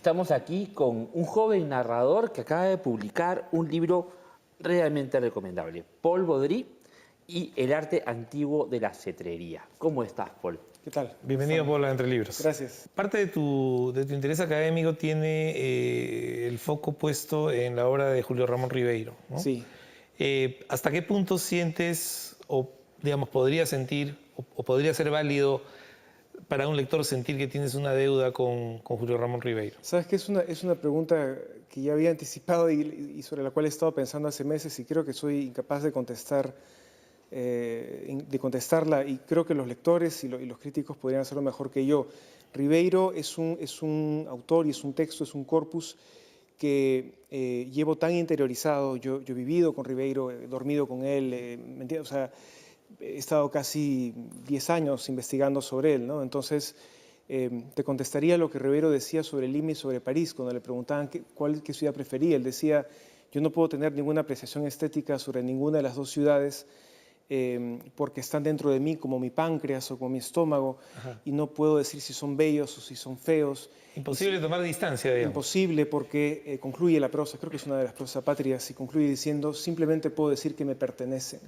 Estamos aquí con un joven narrador que acaba de publicar un libro realmente recomendable, Paul Baudry y el arte antiguo de la cetrería. ¿Cómo estás, Paul? ¿Qué tal? Bienvenido, Paul, a Entre Libros. Gracias. Parte de tu interés académico tiene el foco puesto en la obra de Julio Ramón Ribeiro, ¿no? Sí. ¿Hasta qué punto sientes, o digamos, podría sentir, o podría ser válido para un lector sentir que tienes una deuda con Julio Ramón Ribeiro? Sabes que es una pregunta que ya había anticipado y sobre la cual he estado pensando hace meses y creo que soy incapaz de contestarla, y creo que los lectores y los críticos podrían hacerlo mejor que yo. Ribeiro es un autor y es un texto, es un corpus que llevo tan interiorizado. Yo he vivido con Ribeiro, he dormido con él, ¿me entiendes? O sea, he estado casi 10 años investigando sobre él, ¿no? Entonces, te contestaría lo que Ribeiro decía sobre Lima y sobre París, cuando le preguntaban qué ciudad prefería. Él decía: yo no puedo tener ninguna apreciación estética sobre ninguna de las dos ciudades, porque están dentro de mí como mi páncreas o como mi estómago. Ajá. Y no puedo decir si son bellos o si son feos. Imposible tomar distancia, digamos. Imposible, porque concluye la prosa, creo que es una de las prosas patrias, y concluye diciendo: simplemente puedo decir que me pertenecen.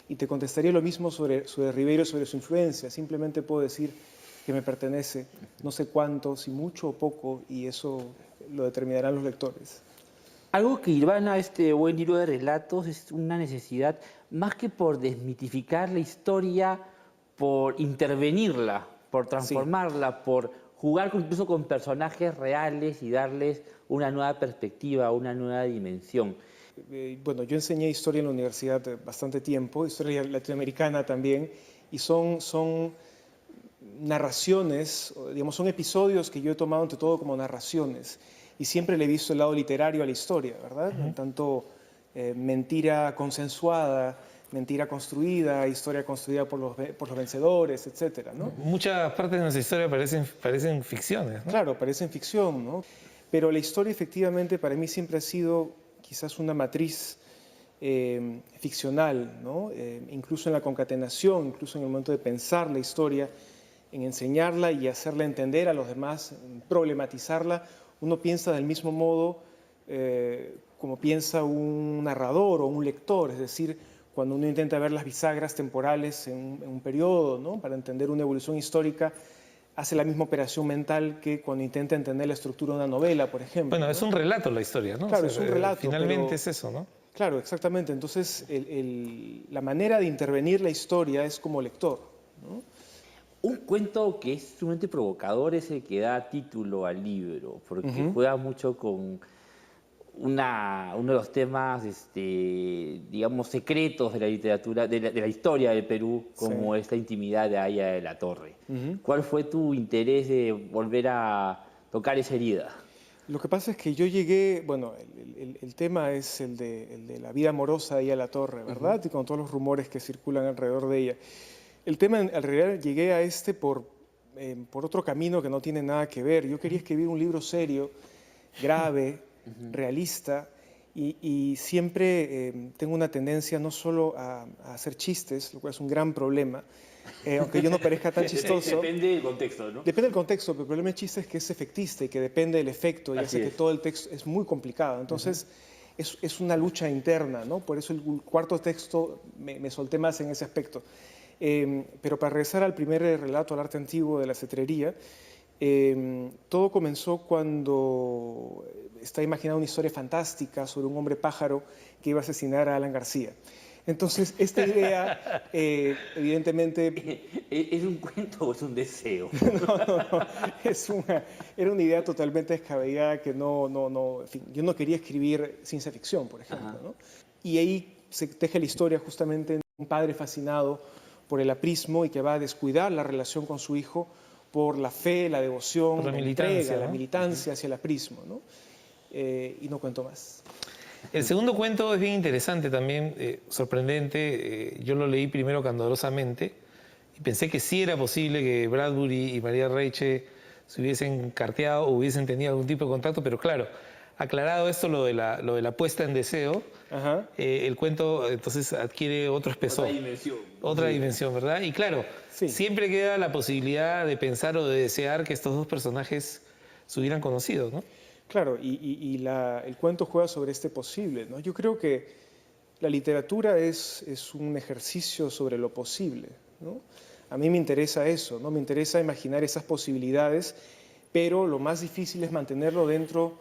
Y te contestaría lo mismo sobre Ribeiro, sobre su influencia. Simplemente puedo decir que me pertenece, no sé cuánto, si mucho o poco, y eso lo determinarán los lectores. Algo que irvana este buen libro de relatos es una necesidad, más que por desmitificar la historia, por intervenirla, por transformarla, sí, por jugar incluso con personajes reales y darles una nueva perspectiva, una nueva dimensión. Bueno, yo enseñé historia en la universidad bastante tiempo, historia latinoamericana también, y son narraciones, digamos, son episodios que yo he tomado ante todo como narraciones, y siempre le he visto el lado literario a la historia, ¿verdad? Uh-huh. Tanto mentira consensuada, mentira construida, historia construida por los vencedores, etcétera, ¿no? Muchas partes de nuestra historia parecen ficciones, ¿no? Claro, parecen ficción, ¿no? Pero la historia efectivamente para mí siempre ha sido quizás una matriz ficcional, ¿no? Incluso en la concatenación, incluso en el momento de pensar la historia, en enseñarla y hacerla entender a los demás, problematizarla, uno piensa del mismo modo como piensa un narrador o un lector, es decir, cuando uno intenta ver las bisagras temporales en un periodo, ¿no? Para entender una evolución histórica, hace la misma operación mental que cuando intenta entender la estructura de una novela, por ejemplo. Bueno, ¿no? Es un relato la historia, ¿no? Claro, o sea, es un relato. Finalmente es eso, ¿no? Claro, exactamente. Entonces, la manera de intervenir la historia es como lector, ¿no? Un cuento que es sumamente provocador es el que da título al libro, porque juega mucho con uno de los temas, digamos, secretos de la literatura, de la historia del Perú, como es la intimidad de Aya de la Torre. ¿Cuál fue tu interés de volver a tocar esa herida? Lo que pasa es que yo llegué, bueno, el tema es el de la vida amorosa de Aya de la Torre, ¿verdad? Y con todos los rumores que circulan alrededor de ella. El tema, en realidad, llegué a por otro camino que no tiene nada que ver. Yo quería escribir un libro serio, grave, realista, y siempre tengo una tendencia no solo a hacer chistes, lo cual es un gran problema, aunque yo no parezca tan chistoso. Depende del contexto, ¿no? Depende del contexto, pero el problema del chiste es que es efectista y que depende del efecto, y hace que todo el texto es muy complicado. Entonces, es una lucha interna, ¿no? Por eso el cuarto texto me solté más en ese aspecto. Pero para regresar al primer relato, al arte antiguo de la cetrería, todo comenzó cuando estaba imaginando una historia fantástica sobre un hombre pájaro que iba a asesinar a Alan García. Entonces, esta idea, evidentemente... ¿Es un cuento o es un deseo? No. Era una idea totalmente descabellada que en fin, yo no quería escribir ciencia ficción, por ejemplo, ¿no? Y ahí se teje la historia justamente de un padre fascinado por el aprismo y que va a descuidar la relación con su hijo por la fe, la devoción, la entrega, la militancia hacia el aprismo, ¿no? Y no cuento más. El segundo cuento es bien interesante también, sorprendente. Yo lo leí primero candorosamente y pensé que sí era posible que Bradbury y María Reiche se hubiesen carteado o hubiesen tenido algún tipo de contacto, pero claro, aclarado esto, lo de la puesta en deseo, el cuento entonces adquiere otro espesor. Otra dimensión, ¿verdad? Y claro, siempre queda la posibilidad de pensar o de desear que estos dos personajes se hubieran conocido, ¿no? Claro, el cuento juega sobre este posible, ¿no? Yo creo que la literatura es un ejercicio sobre lo posible, ¿no? A mí me interesa eso, ¿no? Me interesa imaginar esas posibilidades, pero lo más difícil es mantenerlo dentro,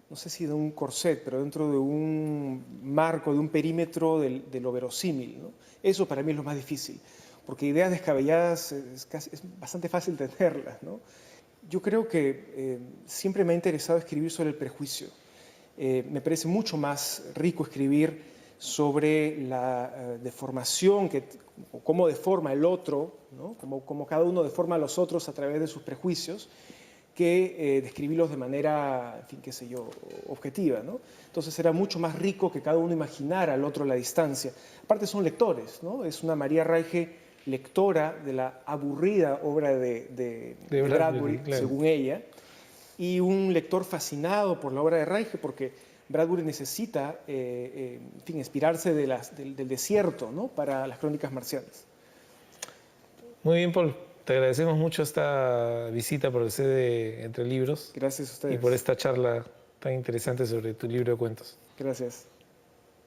no sé si de un corset, pero dentro de un marco, de un perímetro de lo verosímil, ¿no? Eso para mí es lo más difícil, porque ideas descabelladas es bastante fácil tenerlas, ¿no? Yo creo que siempre me ha interesado escribir sobre el prejuicio. Me parece mucho más rico escribir sobre la deformación, o cómo deforma el otro, ¿no? Cómo cada uno deforma a los otros a través de sus prejuicios, que describirlos de manera, en fin, qué sé yo, objetiva, ¿no? Entonces era mucho más rico que cada uno imaginara al otro a la distancia. Aparte son lectores, ¿no? Es una María Reige lectora de la aburrida obra de Bradbury, claro. según ella, y un lector fascinado por la obra de Reige, porque Bradbury necesita, en fin, inspirarse del desierto, ¿no? Para las crónicas marcianas. Muy bien, Paul. Te agradecemos mucho esta visita por el CD Entre Libros. Gracias a ustedes. Y por esta charla tan interesante sobre tu libro de cuentos. Gracias.